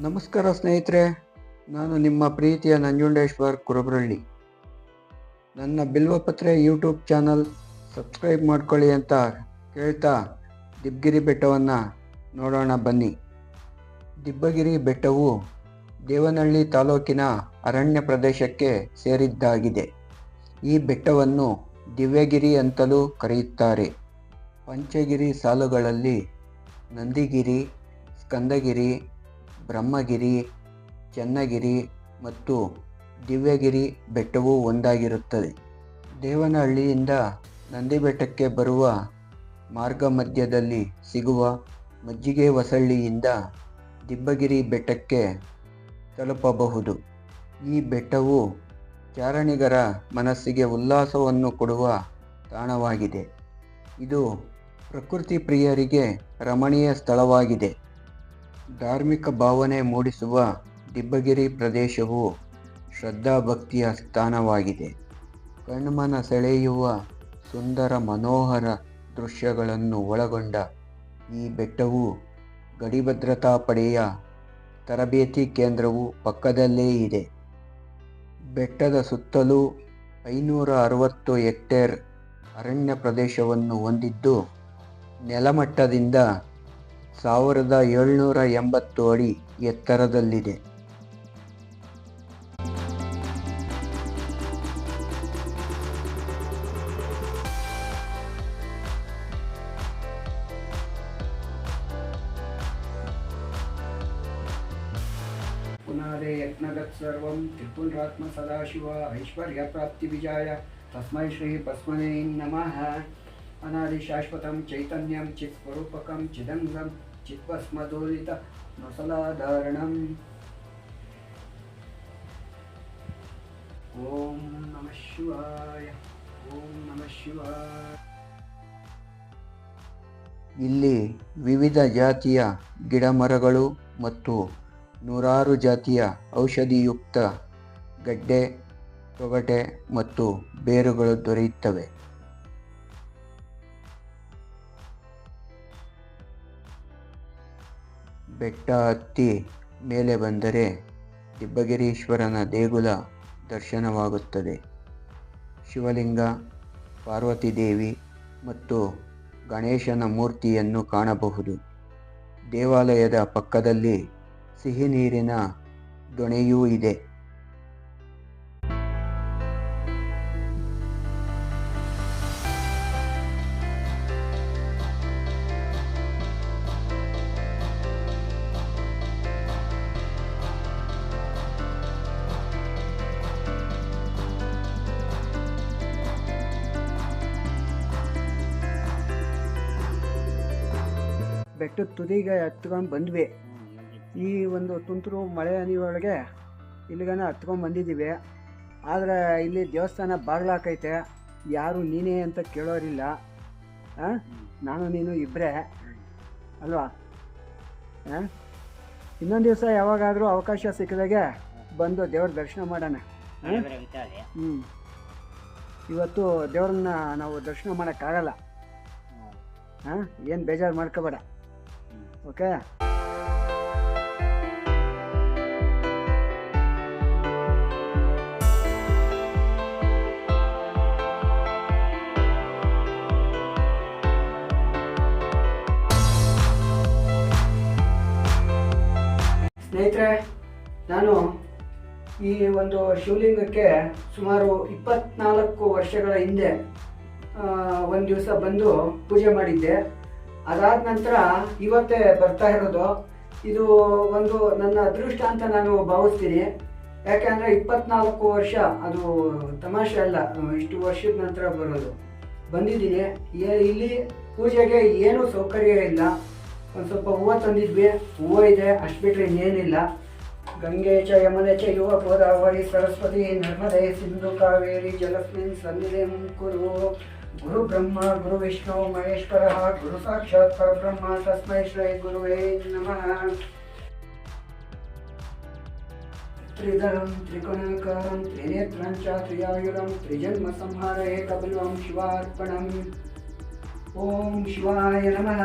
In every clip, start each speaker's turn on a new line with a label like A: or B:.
A: ನಮಸ್ಕಾರ ಸ್ನೇಹಿತರೆ, ನಾನು ನಿಮ್ಮ ಪ್ರೀತಿಯ ನಂಜುಂಡೇಶ್ವರ್ ಕುರುಬ್ರಳ್ಳಿ. ನನ್ನ ಬಿಲ್ವಪತ್ರೆ ಯೂಟ್ಯೂಬ್ ಚಾನಲ್ ಸಬ್ಸ್ಕ್ರೈಬ್ ಮಾಡ್ಕೊಳ್ಳಿ ಅಂತ ಕೇಳ್ತಾ ದಿಬ್ಬಗಿರಿ ಬೆಟ್ಟವನ್ನು ನೋಡೋಣ ಬನ್ನಿ. ದಿಬ್ಬಗಿರಿ ಬೆಟ್ಟವು ದೇವನಹಳ್ಳಿ ತಾಲೂಕಿನ ಅರಣ್ಯ ಪ್ರದೇಶಕ್ಕೆ ಸೇರಿದ್ದಾಗಿದೆ. ಈ ಬೆಟ್ಟವನ್ನು ದಿವ್ಯಗಿರಿ ಅಂತಲೂ ಕರೆಯುತ್ತಾರೆ. ಪಂಚಗಿರಿ ಸಾಲುಗಳಲ್ಲಿ ನಂದಿಗಿರಿ, ಸ್ಕಂದಗಿರಿ, ಬ್ರಹ್ಮಗಿರಿ, ಚನ್ನಗಿರಿ ಮತ್ತು ದಿವ್ಯಗಿರಿ ಬೆಟ್ಟವೂ ಒಂದಾಗಿರುತ್ತದೆ. ದೇವನಹಳ್ಳಿಯಿಂದ ನಂದಿ ಬೆಟ್ಟಕ್ಕೆ ಬರುವ ಮಾರ್ಗ ಮಧ್ಯದಲ್ಲಿ ಸಿಗುವ ಮಜ್ಜಿಗೆ ಹೊಸಳ್ಳಿಯಿಂದ ದಿಬ್ಬಗಿರಿ ಬೆಟ್ಟಕ್ಕೆ ತಲುಪಬಹುದು. ಈ ಬೆಟ್ಟವು ಚಾರಣಿಗರ ಮನಸ್ಸಿಗೆ ಉಲ್ಲಾಸವನ್ನು ಕೊಡುವ ತಾಣವಾಗಿದೆ. ಇದು ಪ್ರಕೃತಿ ಪ್ರಿಯರಿಗೆ ರಮಣೀಯ ಸ್ಥಳವಾಗಿದೆ. ಧಾರ್ಮಿಕ ಭಾವನೆ ಮೂಡಿಸುವ ದಿಬ್ಬಗಿರಿ ಪ್ರದೇಶವು ಶ್ರದ್ಧಾಭಕ್ತಿಯ ಸ್ಥಾನವಾಗಿದೆ. ಕಣ್ಮನ ಸೆಳೆಯುವ ಸುಂದರ ಮನೋಹರ ದೃಶ್ಯಗಳನ್ನು ಒಳಗೊಂಡ ಈ ಬೆಟ್ಟವು ಗಡಿ ಭದ್ರತಾ ಪಡೆಯ ತರಬೇತಿ ಕೇಂದ್ರವು ಪಕ್ಕದಲ್ಲೇ ಇದೆ. ಬೆಟ್ಟದ ಸುತ್ತಲೂ 560 ಹೆಕ್ಟೇರ್ ಅರಣ್ಯ ಪ್ರದೇಶವನ್ನು ಹೊಂದಿದ್ದು, ನೆಲಮಟ್ಟದಿಂದ 1780 ಅಡಿ ಎತ್ತರದಲ್ಲಿದೆ.
B: ಪುನಾರೆ ಯತ್ನಗತ್ ಸರ್ವಂ ತ್ರಿಪುರಾತ್ಮ ಸದಾಶಿವ ಐಶ್ವರ್ಯ ಪ್ರಾಪ್ತಿ ವಿಜಯ ತಸ್ಮೈ ಶ್ರೀ ಪಸ್ಮನೇ ನಮಃ. ಅನಾದಿ ಶಾಶ್ವತಂ ಚೈತನ್ಯಂ ಚಿತ್ ಸ್ವರೂಪಕಂ ಚಿದಂಗಂ ಚಿತ್ವಸ್ಮದೋಲಿತ ನೊಸಲಾಧಾರಣಂ. ಓಂ ನಮಃ ಶಿವಾಯ, ಓಂ ನಮಃ ಶಿವಾಯ.
A: ಇಲ್ಲಿ ವಿವಿಧ ಜಾತಿಯ ಗಿಡಮರಗಳು ಮತ್ತು ನೂರಾರು ಜಾತಿಯ ಔಷಧಿಯುಕ್ತ ಗಡ್ಡೆ, ತೊಗಟೆ ಮತ್ತು ಬೇರುಗಳು ದೊರೆಯುತ್ತವೆ. ಬೆಟ್ಟ ಹತ್ತಿ ಮೇಲೆ ಬಂದರೆ ದಿಬ್ಬಗಿರೀಶ್ವರನ ದೇಗುಲ ದರ್ಶನವಾಗುತ್ತದೆ. ಶಿವಲಿಂಗ, ಪಾರ್ವತಿದೇವಿ ಮತ್ತು ಗಣೇಶನ ಮೂರ್ತಿಯನ್ನು ಕಾಣಬಹುದು. ದೇವಾಲಯದ ಪಕ್ಕದಲ್ಲಿ ಸಿಹಿ ನೀರಿನ ದೊಣೆಯೂ ಇದೆ.
B: ಬೆಟ್ಟದ ತುದಿಗೆ ಹತ್ಕೊಂಡು ಬಂದ್ವಿ. ಈ ಒಂದು ತುಂತುರು ಮಳೆ ಹನಿಯೊಳಗೆ ಇಲ್ಲಿಗನ ಹತ್ಕೊಂಡು ಬಂದಿದ್ದೀವಿ. ಆದರೆ ಇಲ್ಲಿ ದೇವಸ್ಥಾನ ಬಾಗಿಲಾಕೈತೆ, ಯಾರು ನೀನೇ ಅಂತ ಕೇಳೋರಿಲ್ಲ. ನಾನು ನೀನು ಇಬ್ಬರೇ ಅಲ್ವಾ? ಇನ್ನೊಂದು ದಿವಸ ಯಾವಾಗಾದರೂ ಅವಕಾಶ ಸಿಕ್ಕಿದಾಗೆ ಬಂದು ದೇವ್ರ ದರ್ಶನ ಮಾಡೋಣ. ಇವತ್ತು ದೇವ್ರನ್ನ ನಾವು ದರ್ಶನ ಮಾಡೋಕ್ಕಾಗಲ್ಲ. ಏನು ಬೇಜಾರು ಮಾಡ್ಕೋಬೇಡ, ಓಕೆ? ಸ್ನೇಹಿತರೆ, ನಾನು ಈ ಒಂದು ಶಿವಲಿಂಗಕ್ಕೆ ಸುಮಾರು 24 ವರ್ಷಗಳ ಹಿಂದೆ ಒಂದು ದಿವಸ ಬಂದು ಪೂಜೆ ಮಾಡಿದ್ದೆ. ಅದಾದ ನಂತರ ಇವತ್ತೇ ಬರ್ತಾ ಇರೋದು. ಇದು ಒಂದು ನನ್ನ ಅದೃಷ್ಟ ಅಂತ ನಾನು ಭಾವಿಸ್ತೀನಿ. ಯಾಕೆಂದರೆ 24 ವರ್ಷ ಅದು ತಮಾಷೆ ಅಲ್ಲ. ಇಷ್ಟು ವರ್ಷದ ನಂತರ ಬರೋದು ಬಂದಿದ್ದೀನಿ. ಇಲ್ಲಿ ಪೂಜೆಗೆ ಏನೂ ಸೌಕರ್ಯ ಇಲ್ಲ. ಒಂದು ಸ್ವಲ್ಪ ಹೂವು ತಂದಿದ್ವಿ, ಹೂವು ಇದೆ, ಅಷ್ಟು ಬಿಟ್ಟರೆ ಇನ್ನೇನಿಲ್ಲ. ಗಂಗೆ ಚ ಯಮುನೆ ಚ ಯುವ ಗೋದಾವರಿ ಸರಸ್ವತಿ ನರ್ಮದೆ ಸಿಂಧು ಕಾವೇರಿ ಜಲಸ್ಮಿನ್ ಸನ್ನಿಧಿಂ ಕುರು. ಗುರು ಬ್ರಹ್ಮ ಗುರು ವಿಷ್ಣು ಮಹೇಶ್ವರ ಗುರು ಸಾಕ್ಷಾತ್ ಪರಬ್ರಹ್ಮ ತಸ್ಮೈ ಶ್ರೀ ಗುರುವೇ ನಮಃ. ತ್ರಿಧರಂ ತ್ರಿಗುಣಾಕಾರಂ ತ್ರಿನೇತ್ರಂ ಚ ತ್ರಿಯಾಯುರಂ ತ್ರಿಜನ್ಮ ಸಂಹಾರ ಏಕಬಿಲ್ವಂ ಶಿವಾರ್ಪಣಂ. ಓಂ ಶಿವಾಯ ನಮಃ,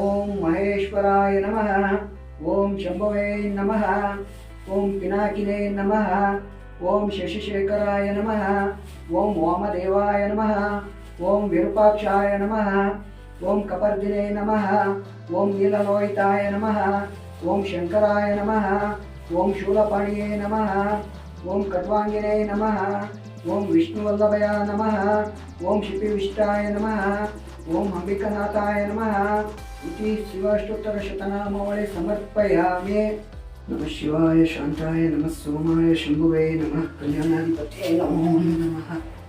B: ಓಂ ಮಹೇಶ್ವರಾಯ ನಮಃ, ಓಂ ಶಂಭವೇ ನಮಃ. ಓಂ ಪಿನಾಕಿನೇ ನಮಃ. ಓಂ ಶಶಿಶೇಖರಾಯ ನಮಃ. ಓಂ ವಾಮದೇವಾಯ ನಮಃ. ಓಂ ವಿರೂಪಾಕ್ಷಾಯ ನಮಃ. ಓಂ ಕಪರ್ದಿನೇ ನಮಃ. ಓಂ ನೀಲಲೋಹಿತಾಯ ನಮಃ. ಓಂ ಶಂಕರಾಯ ನಮಃ. ಓಂ ಶೂಲಪಾಣಿಯೇ ನಮಃ. ಓಂ ಖಡ್ವಾಂಗಿನೇ ನಮಃ. ಓಂ ವಿಷ್ಣುವಲ್ಲಭಯ ನಮಃ. ಓಂ ಶಿಪಿವಿಷ್ಟಾಯ ನಮಃ. ಓಂ ಅಂಬಿಕನಾಥಾಯ ನಮಃ ಇತಿ ಶಿವಾಷ್ಟೋತ್ತರಶತನಾಮಾವಳಿ ಸಮರ್ಪಯಾಮಿ. ನಮಃ ಶಿವಾಯ ಶಾಂತಾಯ ನಮಃ ಸೋಮಾಯ ಶಂಭುವೇ ನಮಃ ಕಲ್ಯಾಣಾಧಿಪತೇ ನಮೋ ನಮಃ.